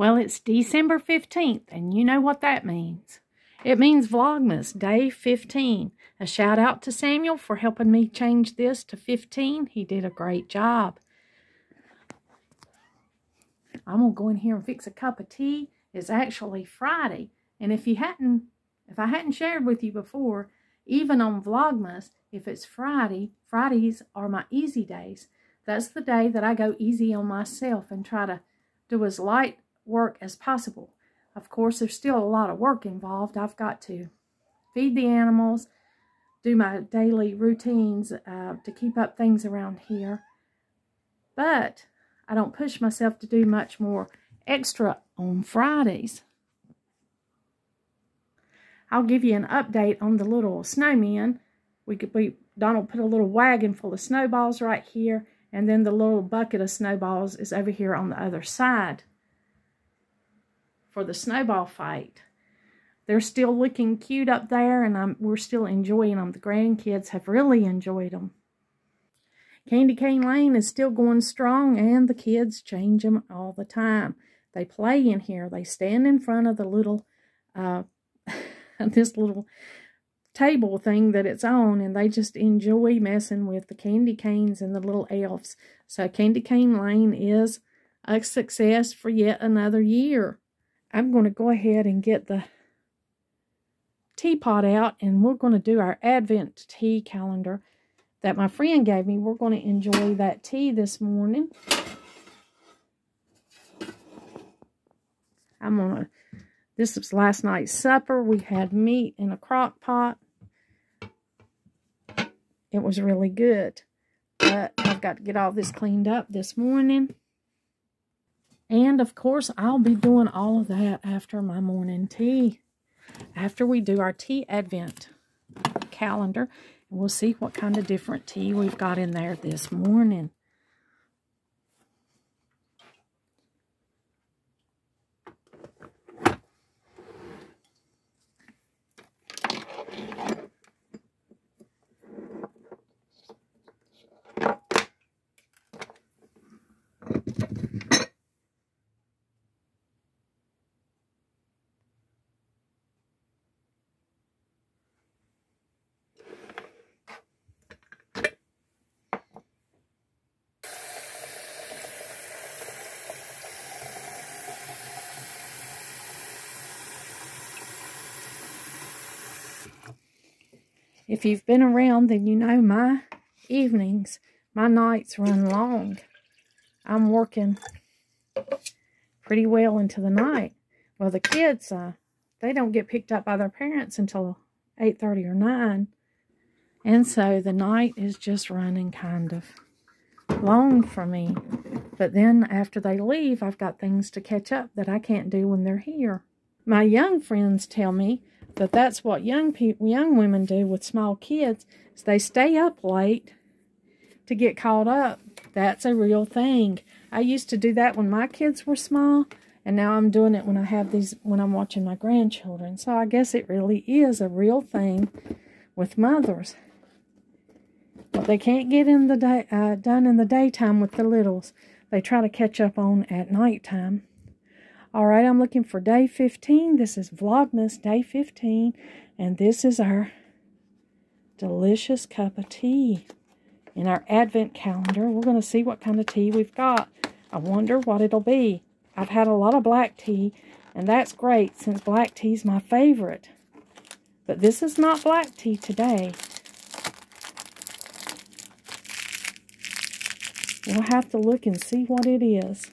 Well, it's December 15th, and you know what that means. It means Vlogmas, day 15. A shout out to Samuel for helping me change this to 15. He did a great job. I'm going to go in here and fix a cup of tea. It's actually Friday, and if I hadn't shared with you before, even on Vlogmas, if it's Friday, Fridays are my easy days. That's the day that I go easy on myself and try to do as light work as possible. Of course, there's still a lot of work involved. I've got to feed the animals, do my daily routines to keep up things around here. But I don't push myself to do much more extra on Fridays. I'll give you an update on the little snowmen. Donald put a little wagon full of snowballs right here, and then the little bucket of snowballs is over here on the other side for the snowball fight. They're still looking cute up there, and we're still enjoying them. The grandkids have really enjoyed them. Candy Cane Lane is still going strong, and the kids change them all the time. They play in here. They stand in front of the little, this little table thing that it's on, and they just enjoy messing with the candy canes and the little elves. So Candy Cane Lane is a success for yet another year. I'm going to go ahead and get the teapot out, and we're going to do our Advent tea calendar that my friend gave me. We're going to enjoy that tea this morning. This was last night's supper. We had meat in a crock pot. It was really good. But I've got to get all this cleaned up this morning. And, of course, I'll be doing all of that after my morning tea. After we do our tea Advent calendar. And we'll see what kind of different tea we've got in there this morning. If you've been around, then you know my evenings, my nights run long. I'm working pretty well into the night. Well, the kids, they don't get picked up by their parents until 8:30 or 9. And so the night is just running kind of long for me. But then after they leave, I've got things to catch up that I can't do when they're here. My young friends tell me that that's what young women do with small kids, is they stay up late to get caught up. That's a real thing. I used to do that when my kids were small, and now I'm doing it when I'm watching my grandchildren. So I guess it really is a real thing with mothers. What they can't get in the day done in the daytime with the littles, they try to catch up on at nighttime. All right, I'm looking for day 15. This is Vlogmas day 15, and this is our delicious cup of tea in our Advent calendar. We're going to see what kind of tea we've got. I wonder what it'll be. I've had a lot of black tea, and that's great since black tea's my favorite. But this is not black tea today. We'll have to look and see what it is.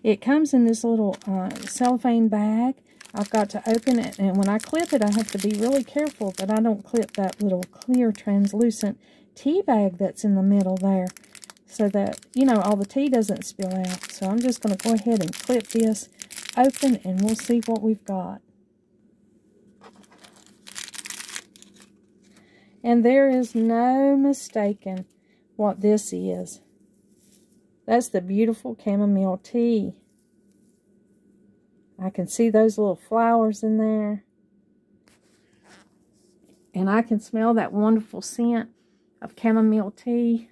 It comes in this little cellophane bag. I've got to open it, and when I clip it, I have to be really careful that I don't clip that little clear translucent tea bag that's in the middle there, so that, you know, all the tea doesn't spill out. So I'm just going to go ahead and clip this open, and we'll see what we've got. And there is no mistaking what this is. That's the beautiful chamomile tea. I can see those little flowers in there. And I can smell that wonderful scent of chamomile tea.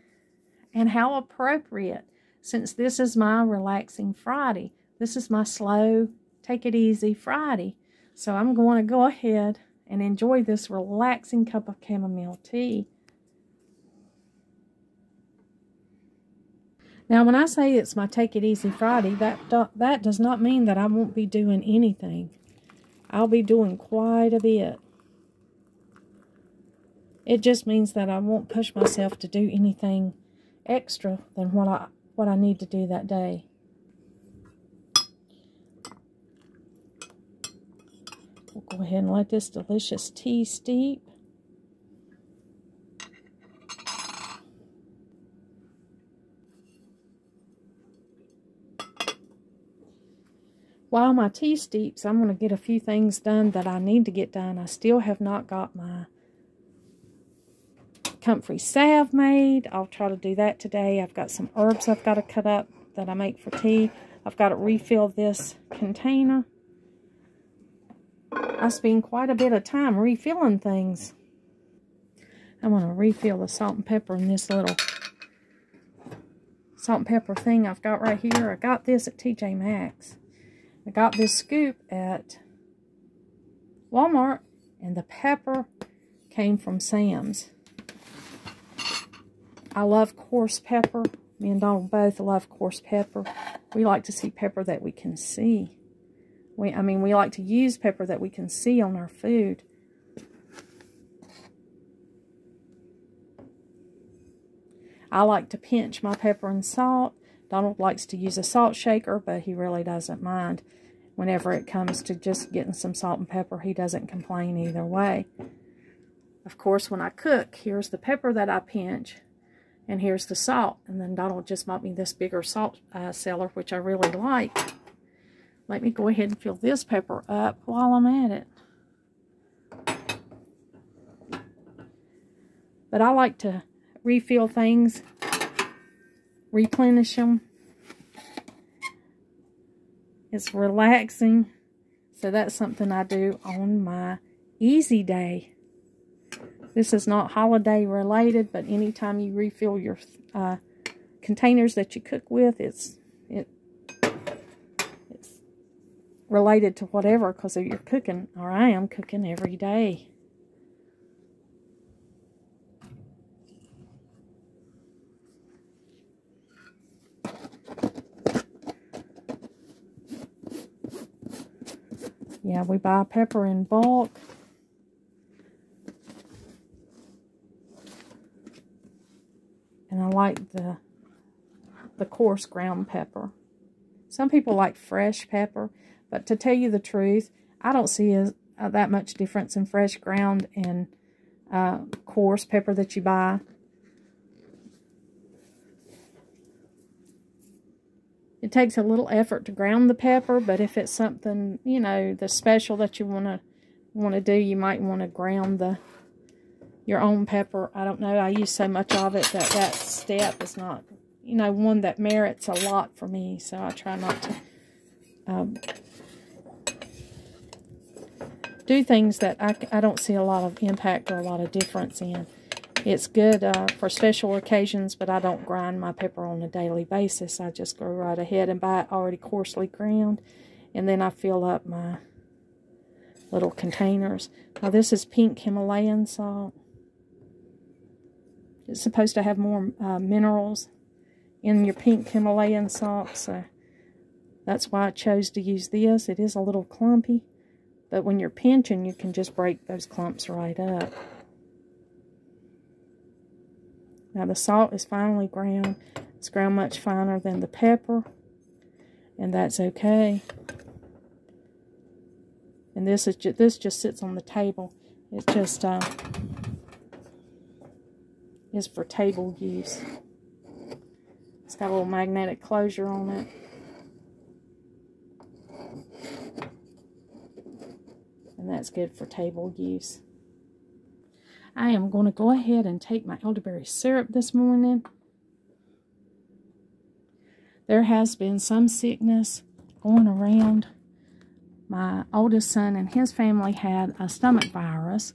And how appropriate since this is my relaxing Friday. This is my slow, take it easy Friday. So I'm going to go ahead and enjoy this relaxing cup of chamomile tea. Now, when I say it's my Take It Easy Friday, that does not mean that I won't be doing anything. I'll be doing quite a bit. It just means that I won't push myself to do anything extra than what I need to do that day. We'll go ahead and let this delicious tea steep. While my tea steeps, I'm going to get a few things done that I need to get done. I still have not got my comfrey salve made. I'll try to do that today. I've got some herbs I've got to cut up that I make for tea. I've got to refill this container. I spend quite a bit of time refilling things. I'm going to refill the salt and pepper in this little salt and pepper thing I've got right here. I got this at TJ Maxx. I got this scoop at Walmart, and the pepper came from Sam's. I love coarse pepper. Me and Donald both love coarse pepper. We like to see pepper that we can see. We like to use pepper that we can see on our food. I like to pinch my pepper and salt. Donald likes to use a salt shaker, but he really doesn't mind. Whenever it comes to just getting some salt and pepper, he doesn't complain either way. Of course, when I cook, here's the pepper that I pinch, and here's the salt. And then Donald just bought me this bigger salt cellar, which I really like. Let me go ahead and fill this pepper up while I'm at it. But I like to refill things, replenish them. It's relaxing. So that's something I do on my easy day. This is not holiday related, but anytime you refill your containers that you cook with, it's related to whatever, because if you're cooking, or I am cooking every day. Yeah, we buy pepper in bulk. And I like the coarse ground pepper. Some people like fresh pepper, but to tell you the truth, I don't see that much difference in fresh ground and coarse pepper that you buy. It takes a little effort to ground the pepper, but if it's something, you know, the special that you want to do, you might want to ground your own pepper. I don't know. I use so much of it that step is not, you know, one that merits a lot for me. So I try not to do things that I don't see a lot of impact or a lot of difference in. It's good for special occasions, but I don't grind my pepper on a daily basis. I just go right ahead and buy it already coarsely ground, and then I fill up my little containers. Now this is pink Himalayan salt. It's supposed to have more minerals in your pink Himalayan salt, so that's why I chose to use this. It is a little clumpy, but when you're pinching, you can just break those clumps right up. Now the salt is finely ground. It's ground much finer than the pepper, and that's okay. And this just sits on the table. It's just is for table use. It's got a little magnetic closure on it. And that's good for table use. I am going to go ahead and take my elderberry syrup this morning. There has been some sickness going around. My oldest son and his family had a stomach virus,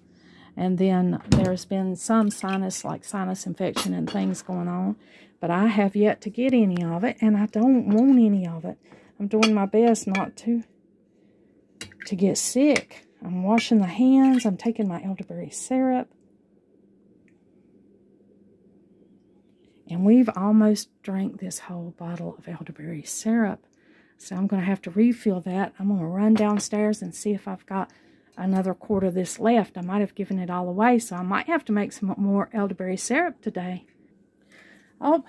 And then there's been some sinus infection and things going on. But I have yet to get any of it, and I don't want any of it. I'm doing my best not to get sick. I'm washing the hands. I'm taking my elderberry syrup. And we've almost drank this whole bottle of elderberry syrup. So I'm going to have to refill that. I'm going to run downstairs and see if I've got another quart of this left. I might have given it all away, so I might have to make some more elderberry syrup today. Oh,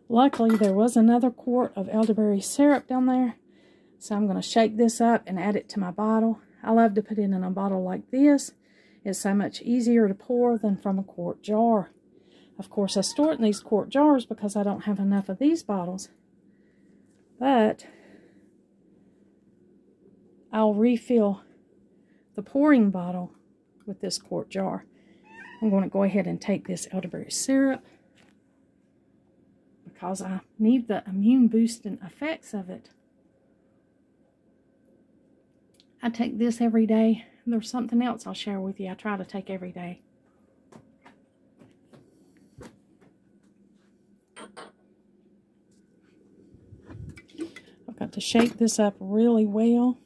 luckily there was another quart of elderberry syrup down there. So I'm going to shake this up and add it to my bottle. I love to put it in a bottle like this. It's so much easier to pour than from a quart jar. Of course, I store it in these quart jars because I don't have enough of these bottles. But I'll refill the pouring bottle with this quart jar. I'm going to go ahead and take this elderberry syrup because I need the immune boosting effects of it. I take this every day. There's something else I'll share with you I try to take every day. I've got to shake this up really well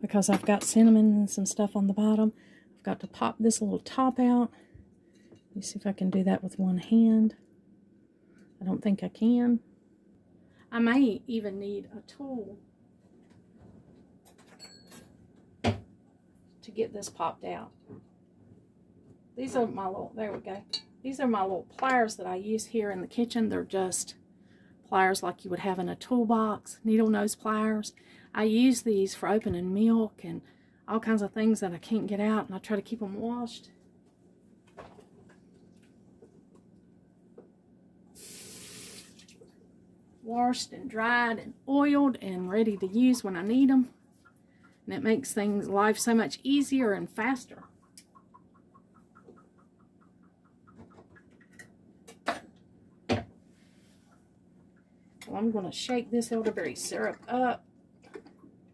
because I've got cinnamon and some stuff on the bottom. I've got to pop this little top out. Let me see if I can do that with one hand. I don't think I can. I may even need a tool to get this popped out. These are my little, there we go. These are my little pliers that I use here in the kitchen. They're just pliers like you would have in a toolbox, needle nose pliers. I use these for opening milk and all kinds of things that I can't get out, and I try to keep them washed. Washed and dried and oiled and ready to use when I need them. And it makes things, life so much easier and faster. Well, I'm going to shake this elderberry syrup up.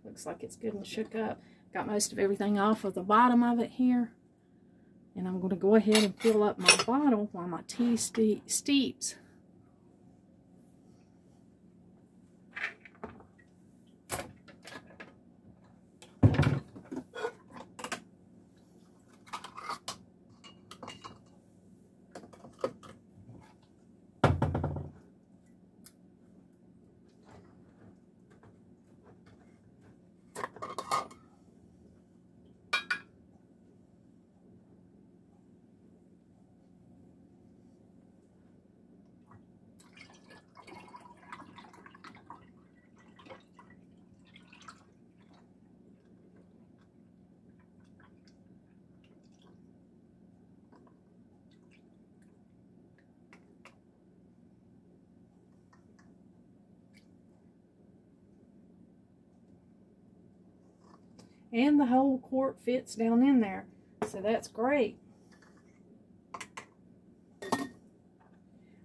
Looks like it's good and shook up. Got most of everything off of the bottom of it here. And I'm going to go ahead and fill up my bottle while my tea steeps. And the whole quart fits down in there. So that's great.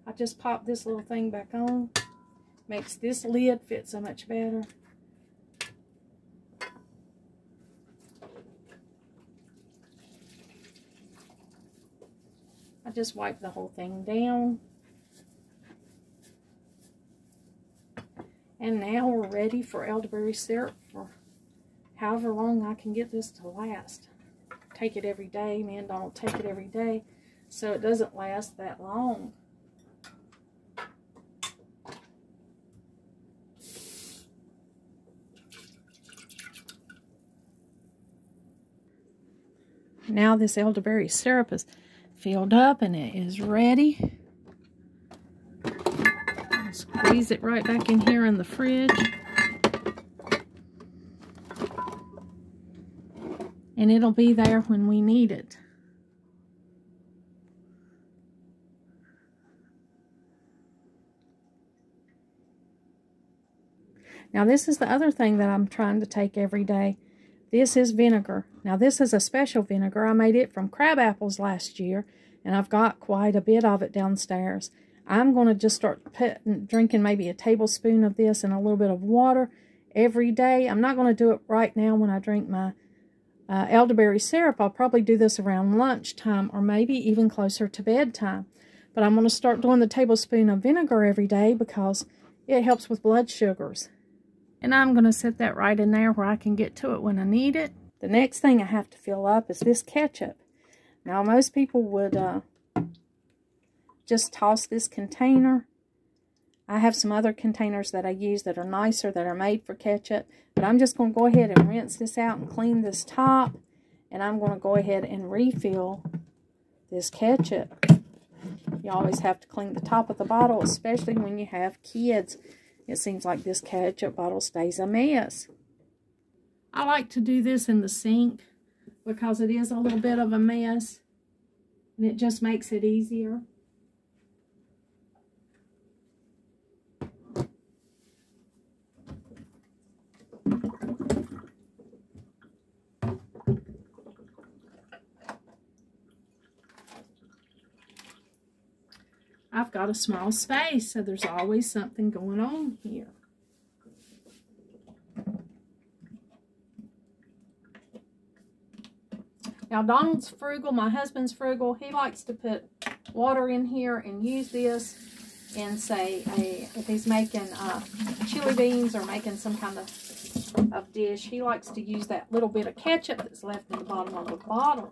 I just pop this little thing back on. Makes this lid fit so much better. I just wipe the whole thing down. And now we're ready for elderberry syrup for however long I can get this to last. Take it every day. Men don't take it every day, so it doesn't last that long. Now this elderberry syrup is filled up and it is ready. I'll squeeze it right back in here in the fridge. And it'll be there when we need it. Now this is the other thing that I'm trying to take every day. This is vinegar. Now this is a special vinegar. I made it from crab apples last year, and I've got quite a bit of it downstairs. I'm going to just start drinking maybe a tablespoon of this and a little bit of water, every day. I'm not going to do it right now when I drink my elderberry syrup. I'll probably do this around lunchtime or maybe even closer to bedtime. But I'm going to start doing the tablespoon of vinegar every day because it helps with blood sugars. And I'm going to set that right in there where I can get to it when I need it. The next thing I have to fill up is this ketchup. Now, most people would just toss this container. I have some other containers that I use that are nicer, that are made for ketchup. But I'm just going to go ahead and rinse this out and clean this top. And I'm going to go ahead and refill this ketchup. You always have to clean the top of the bottle, especially when you have kids. It seems like this ketchup bottle stays a mess. I like to do this in the sink because it is a little bit of a mess. And it just makes it easier. I've got a small space, so there's always something going on here. Now, Donald's frugal, my husband's frugal. He likes to put water in here and use this in, say, if he's making chili beans or making some kind of dish, he likes to use that little bit of ketchup that's left in the bottom of the bottle.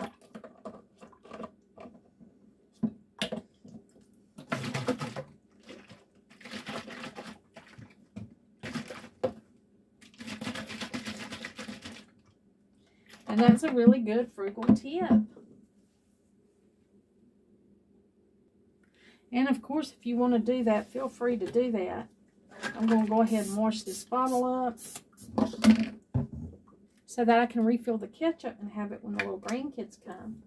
And that's a really good frugal tip. And of course, if you want to do that, feel free to do that. I'm going to go ahead and wash this bottle up so that I can refill the ketchup and have it when the little grandkids come.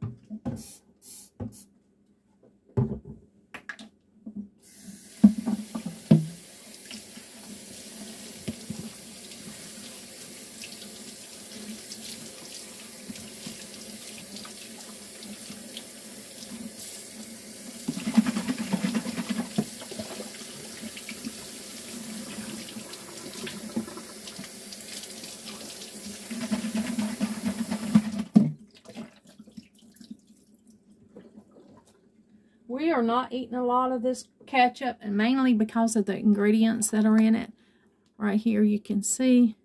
We are not eating a lot of this ketchup, and mainly because of the ingredients that are in it. Right here you can see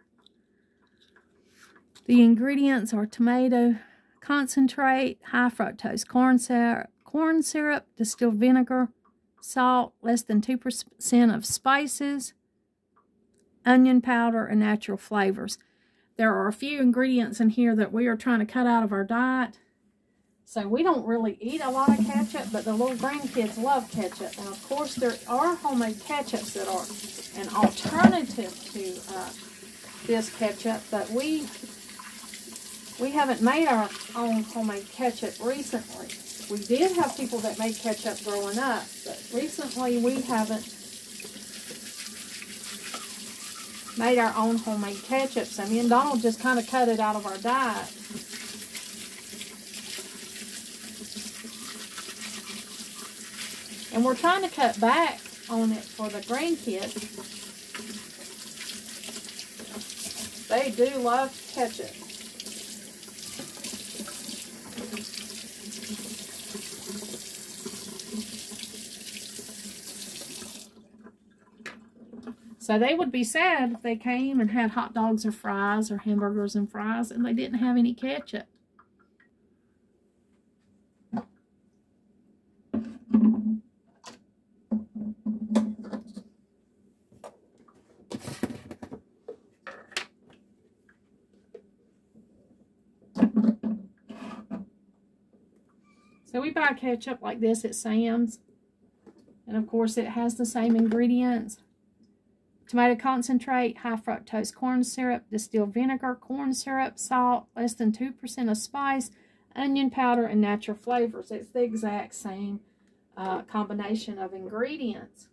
the ingredients are tomato concentrate, high fructose corn syrup, distilled vinegar, salt, less than 2% of spices, onion powder, and natural flavors. There are a few ingredients in here that we are trying to cut out of our diet. So we don't really eat a lot of ketchup, but the little grandkids love ketchup. And of course, there are homemade ketchups that are an alternative to this ketchup, but we haven't made our own homemade ketchup recently. We did have people that made ketchup growing up, but recently we haven't made our own homemade ketchup. So me and Donald just kind of cut it out of our diet. And we're trying to cut back on it for the grandkids. They do love ketchup. So they would be sad if they came and had hot dogs or fries or hamburgers and fries and they didn't have any ketchup. So we buy ketchup like this at Sam's. And of course it has the same ingredients. Tomato concentrate, high fructose corn syrup, distilled vinegar, corn syrup, salt, less than 2% of spice, onion powder, and natural flavors. It's the exact same combination of ingredients.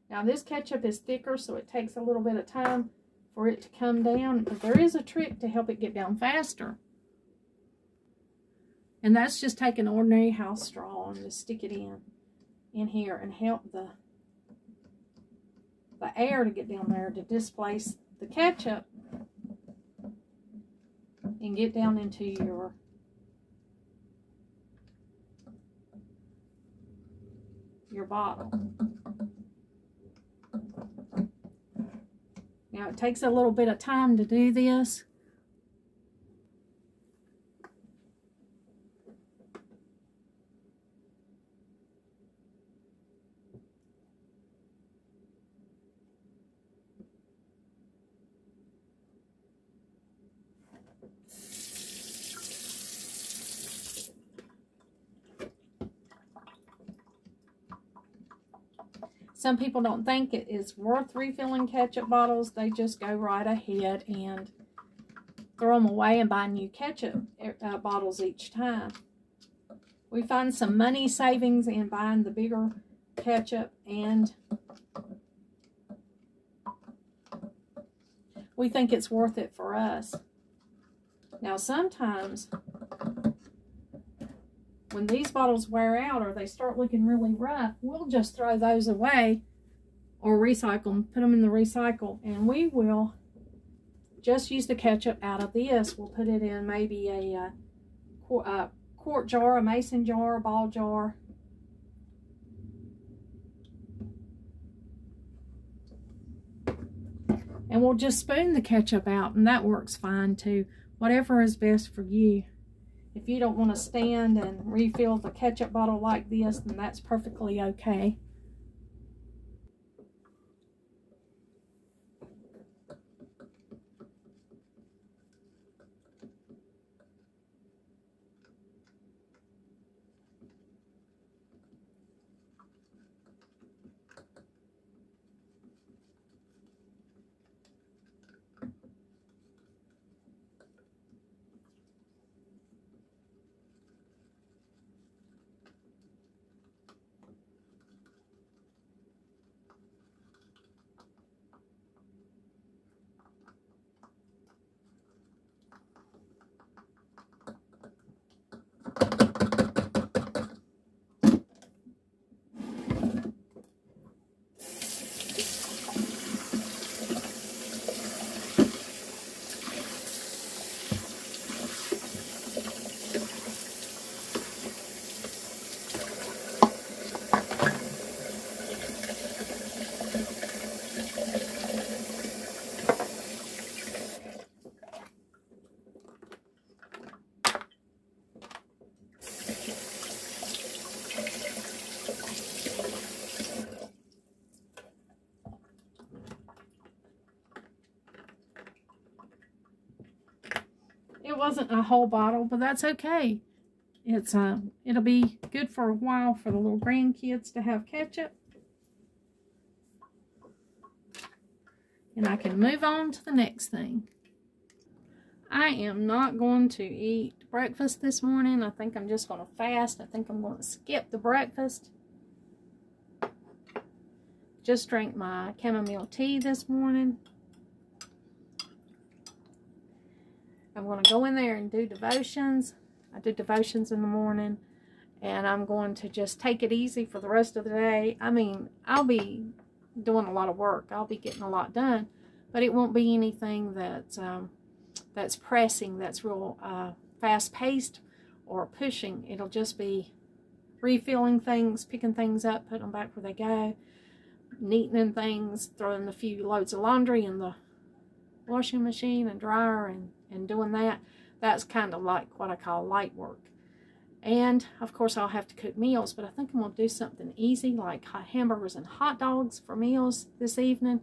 Now this ketchup is thicker, so it takes a little bit of time for it to come down. But there is a trick to help it get down faster. And that's just take an ordinary house straw and just stick it in here and help the air to get down there to displace the ketchup and get down into your bottle. Now it takes a little bit of time to do this. Some people don't think it is worth refilling ketchup bottles. They just go right ahead and throw them away and buy new ketchup bottles each time. We find some money savings in buying the bigger ketchup, and we think it's worth it for us. Now sometimes when these bottles wear out or they start looking really rough, we'll just throw those away or recycle them, put them in the recycle, and we will just use the ketchup out of this. We'll put it in maybe a quart jar, a mason jar, a ball jar. And we'll just spoon the ketchup out, and that works fine too. Whatever is best for you. If you don't want to stand and refill the ketchup bottle like this, then that's perfectly okay. It wasn't a whole bottle, but that's okay. It'll be good for a while for the little grandkids to have ketchup. And I can move on to the next thing. I am not going to eat breakfast this morning. I think I'm just going to fast. I think I'm going to skip the breakfast. Just drank my chamomile tea this morning. I'm going to go in there and do devotions. I do devotions in the morning. And I'm going to just take it easy for the rest of the day. I mean, I'll be doing a lot of work. I'll be getting a lot done. But it won't be anything that's pressing, that's real fast-paced or pushing. It'll just be refilling things, picking things up, putting them back where they go, neatening things, throwing a few loads of laundry in the washing machine and dryer and doing that. That's kind of like what I call light work. And of course I'll have to cook meals, but I think I'm going to do something easy like hamburgers and hot dogs for meals this evening.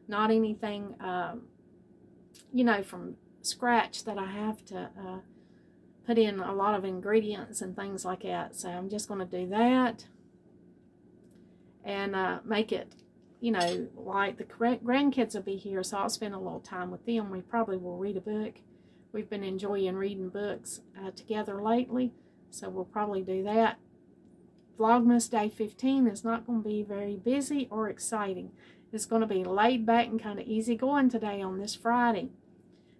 Not anything, you know, from scratch that I have to put in a lot of ingredients and things like that. So I'm just going to do that and make it, you know, like the grandkids will be here, so I'll spend a little time with them. We probably will read a book. We've been enjoying reading books together lately, so we'll probably do that Vlogmas Day 15 is not going to be very busy or exciting. It's going to be laid back and kind of easygoing today on this Friday.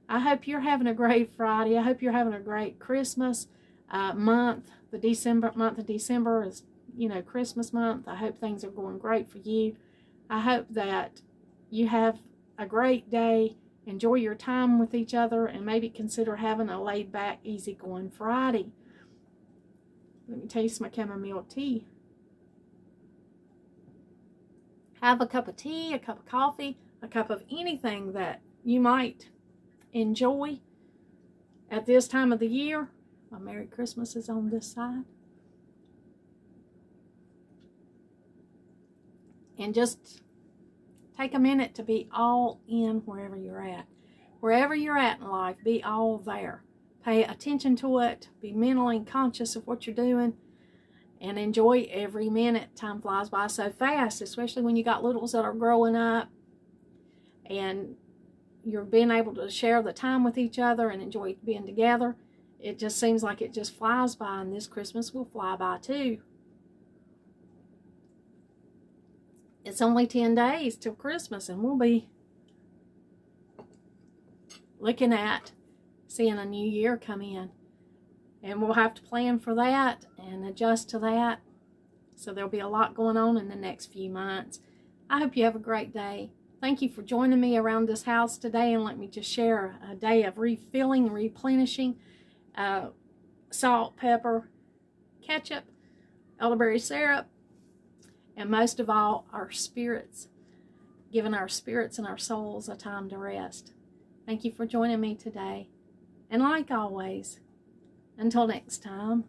I hope you're having a great Friday. I hope you're having a great Christmas month. The month of December is, Christmas month. I hope things are going great for you. I hope that you have a great day. Enjoy your time with each other, and maybe consider having a laid-back, easygoing Friday. Let me taste my chamomile tea. Have a cup of tea, a cup of coffee, a cup of anything that you might enjoy at this time of the year. My Merry Christmas is on this side. And just take a minute to be all in wherever you're at. Wherever you're at in life, be all there. Pay attention to it. Be mentally conscious of what you're doing. And enjoy every minute. Time flies by so fast, especially when you got littles that are growing up. And you're being able to share the time with each other and enjoy being together. It just seems like it just flies by, and this Christmas will fly by too. It's only 10 days till Christmas, and we'll be looking at seeing a new year come in. And we'll have to plan for that and adjust to that. So there'll be a lot going on in the next few months. I hope you have a great day. Thank you for joining me around this house today, and let me just share a day of refilling, replenishing. Salt, pepper, ketchup, elderberry syrup, and most of all, our spirits, giving our spirits and our souls a time to rest. Thank you for joining me today. And like always, until next time,